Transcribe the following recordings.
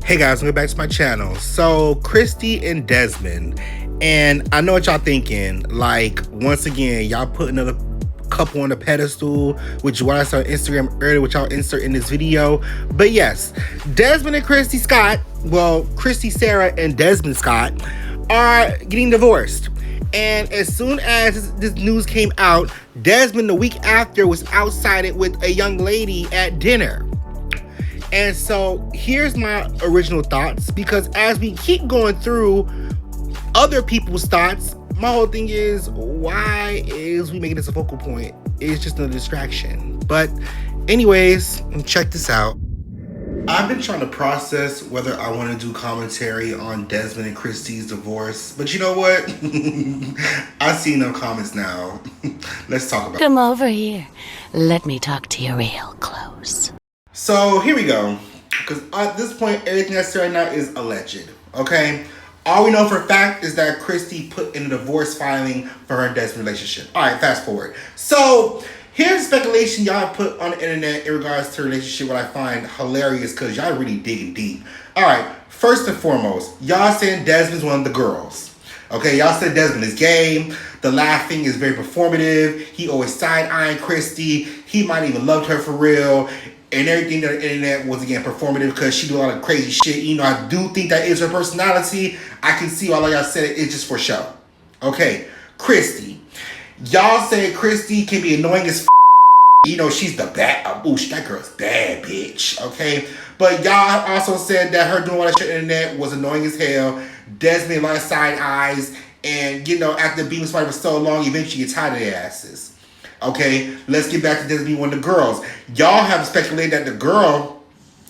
Hey guys, welcome back to my channel. So Kristy and Desmond, and I know what y'all thinking, like, once again y'all put another couple on the pedestal, which is what I saw on Instagram earlier, which I'll insert in this video. But yes, Desmond and Kristy Scott, well, Kristy Sarah and Desmond Scott are getting divorced. And as soon as this news came out, Desmond the week after was outside it with a young lady at dinner. And so here's my original thoughts, because as we keep going through other people's thoughts, my whole thing is, why is we making this a focal point? It's just a distraction. But anyways, check this out. I've been trying to process whether I want to do commentary on Desmond and Kristy's divorce, but you know what? I see no comments now. Let's talk about it. Come over here. Let me talk to you real close. So here we go, because at this point, everything I say right now is alleged, okay? All we know for a fact is that Kristy put in a divorce filing for her and Desmond relationship. All right, fast forward. So here's speculation y'all put on the internet in regards to her relationship, what I find hilarious, because y'all really digging deep. All right, first and foremost, y'all saying Desmond's one of the girls. Okay, y'all said Desmond is gay. The laughing is very performative. He always side-eyeing Kristy. He might even loved her for real. And everything on the internet was, again, performative because she do a lot of crazy shit. You know, I do think that is her personality. I can see why, like I said, it's just for show. Okay, Kristy. Y'all say Kristy can be annoying as f***. You know, she's the bad, that girl's bad bitch, okay? But y'all also said that her doing all that shit on the internet was annoying as hell. Desmond, a lot of side eyes. And, you know, after being with somebody for so long, eventually you get tired of their asses. Okay, let's get back to Desmond being one of the girls. Y'all have speculated that the girl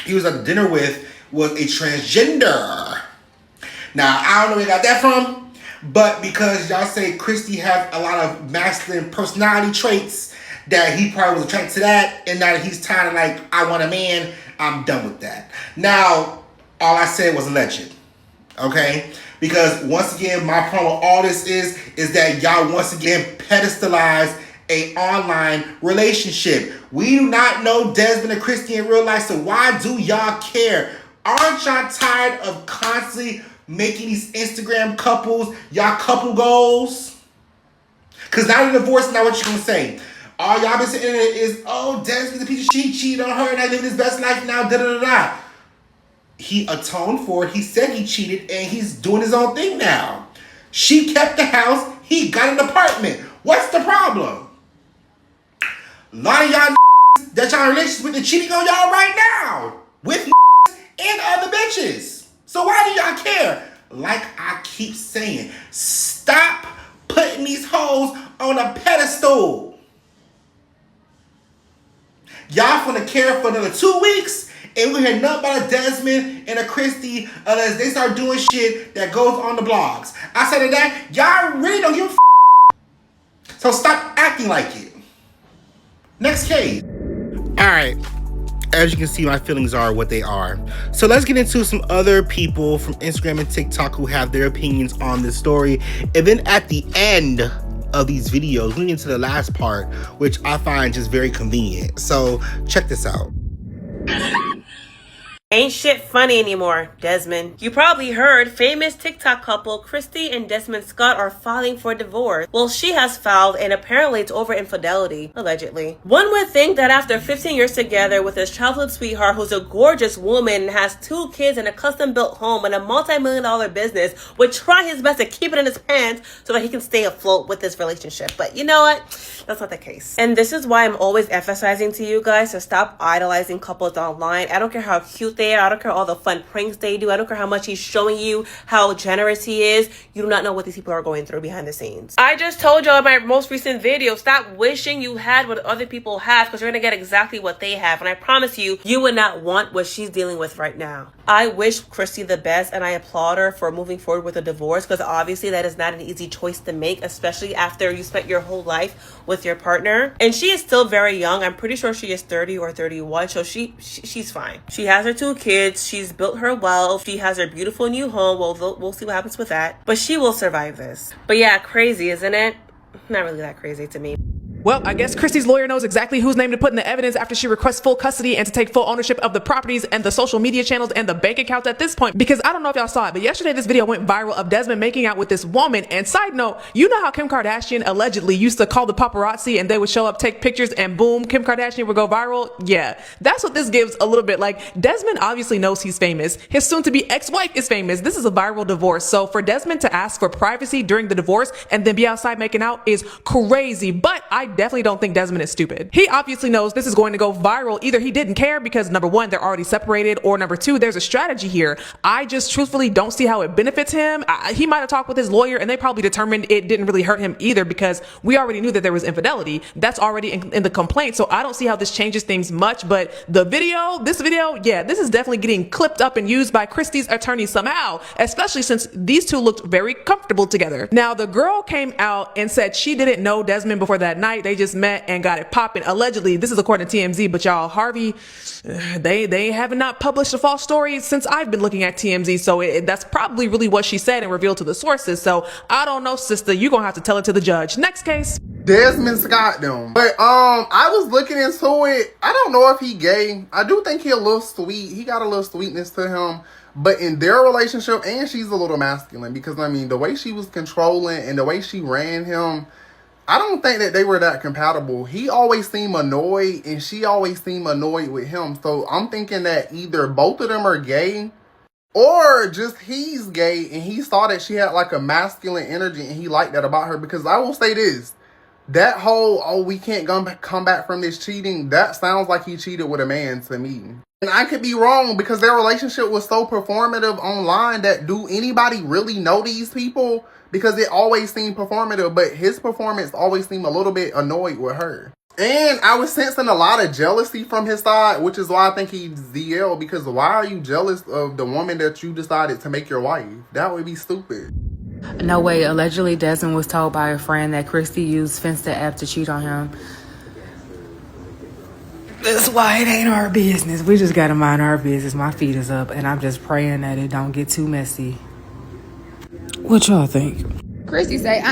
he was at dinner with was a transgender. Now, I don't know where you got that from, but because y'all say Kristy has a lot of masculine personality traits, that he probably was attracted to that, and now that he's tired of, like, I want a man, I'm done with that. Now, all I said was alleged. Okay? Because, once again, my problem with all this is that y'all once again pedestalize a online relationship. We do not know Desmond and Kristy in real life, so why do y'all care? Aren't y'all tired of constantly making these Instagram couples y'all couple goals? Because now the divorce, now what you gonna say? All y'all been saying is, oh, Desmond's a piece of shit, cheated on her, and I living his best life now, da-da-da-da. He atoned for it. He said he cheated, and he's doing his own thing now. She kept the house. He got an apartment. What's the problem? A lot of y'all that y'all in relationships with are cheating on y'all right now with and other bitches. So why do y'all care? Like I keep saying, stop putting these hoes on a pedestal. Y'all finna care for another 2 weeks, and we hear nothing about a Desmond and a Kristy unless they start doing shit that goes on the blogs. I said that y'all really don't give a so stop acting like it. Next case. Alright, as you can see, my feelings are what they are. So let's get into some other people from Instagram and TikTok who have their opinions on this story. And then at the end of these videos, we get into the last part, which I find just very convenient. So check this out. Ain't shit funny anymore, Desmond. You probably heard famous TikTok couple Kristy and Desmond Scott are filing for divorce. Well, she has filed, and apparently it's over infidelity, allegedly. One would think that after 15 years together with his childhood sweetheart, who's a gorgeous woman and has 2 kids and a custom-built home and a multi-million-dollar business, would try his best to keep it in his pants so that he can stay afloat with this relationship. But you know what? That's not the case. And this is why I'm always emphasizing to you guys to stop idolizing couples online. I don't care how cute they are. I don't care all the fun pranks they do. I don't care how much he's showing you how generous he is. You do not know what these people are going through behind the scenes. I just told y'all in my most recent video, stop wishing you had what other people have, because you're going to get exactly what they have. And I promise you, you would not want what she's dealing with right now. I wish Kristy the best, and I applaud her for moving forward with a divorce, because obviously that is not an easy choice to make, especially after you spent your whole life with your partner. And she is still very young. I'm pretty sure she is 30 or 31, so she's fine. She has her 2 kids. She's built her wealth. She has her beautiful new home. Well, we'll see what happens with that. But she will survive this. But yeah, crazy, isn't it? Not really that crazy to me. Well, I guess Kristy's lawyer knows exactly whose name to put in the evidence after she requests full custody and to take full ownership of the properties and the social media channels and the bank accounts at this point. Because I don't know if y'all saw it, but yesterday this video went viral of Desmond making out with this woman. And side note, you know how Kim Kardashian allegedly used to call the paparazzi and they would show up, take pictures, and boom, Kim Kardashian would go viral? Yeah, that's what this gives a little bit. Like, Desmond obviously knows he's famous. His soon-to-be ex-wife is famous. This is a viral divorce. So for Desmond to ask for privacy during the divorce and then be outside making out is crazy. But I definitely don't think Desmond is stupid. He obviously knows this is going to go viral. Either he didn't care because number one, they're already separated, or number two, there's a strategy here. I just truthfully don't see how it benefits him. He might have talked with his lawyer and they probably determined it didn't really hurt him either because we already knew that there was infidelity. That's already in the complaint. So I don't see how this changes things much, but this video, yeah, this is definitely getting clipped up and used by Kristy's attorney somehow, especially since these two looked very comfortable together. Now, the girl came out and said she didn't know Desmond before that night. They just met and got it popping. Allegedly, this is according to TMZ, but y'all, Harvey, they have not published a false story since I've been looking at TMZ, so that's probably really what she said and revealed to the sources. So I don't know, sister, you're gonna have to tell it to the judge. Next case. Desmond Scott them. But I was looking into it. I don't know if he gay. I do think he a little sweet. He got a little sweetness to him. But in their relationship, and she's a little masculine, because I mean the way she was controlling and the way she ran him, I don't think that they were that compatible. He always seemed annoyed and she always seemed annoyed with him. So I'm thinking that either both of them are gay or just he's gay and he saw that she had like a masculine energy and he liked that about her. Because I will say this, that whole, oh, we can't come back from this cheating, that sounds like he cheated with a man to me. And I could be wrong because their relationship was so performative online that do anybody really know these people? Because it always seemed performative, but his performance always seemed a little bit annoyed with her. And I was sensing a lot of jealousy from his side, which is why I think he's ZL, because why are you jealous of the woman that you decided to make your wife? That would be stupid. No way. Allegedly, Desmond was told by a friend that Kristy used Finsta app to cheat on him. That's why it ain't our business. We just gotta mind our business. My feet is up, and I'm just praying that it don't get too messy. What y'all think? Kristy say,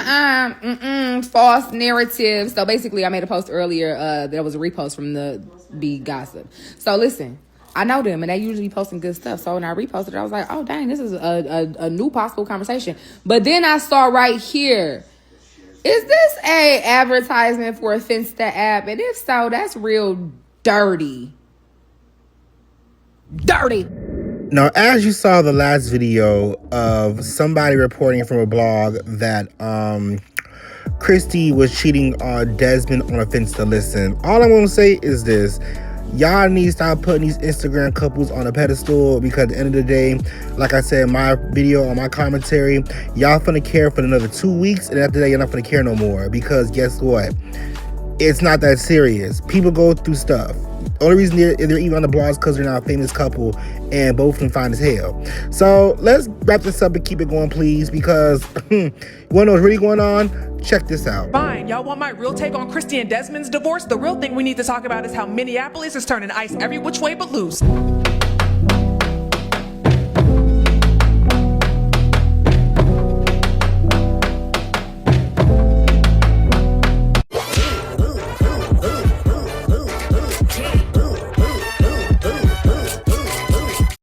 false narrative. So basically, I made a post earlier. There was a repost from the B Gossip. So listen, I know them, and they usually posting good stuff. So when I reposted it, I was like, oh, dang, this is a new possible conversation. But then I saw right here, is this a advertisement for a Finsta app? And if so, that's real dirty. Dirty. Now, as you saw the last video of somebody reporting from a blog that Kristy was cheating on Desmond on a Finsta. Listen, all I'm going to say is this. Y'all need to stop putting these Instagram couples on a pedestal, because at the end of the day, like I said in my video, on my commentary, y'all finna care for another 2 weeks, and after that, you're not finna care no more, because guess what? It's not that serious. People go through stuff. Only reason they're even on the blogs because they're not a famous couple and both of them fine as hell. So let's wrap this up and keep it going, please, because you wanna know what's really going on? Check this out. Fine, y'all want my real take on Kristy and Desmond's divorce? The real thing we need to talk about is how Minneapolis is turning ice every which way but loose.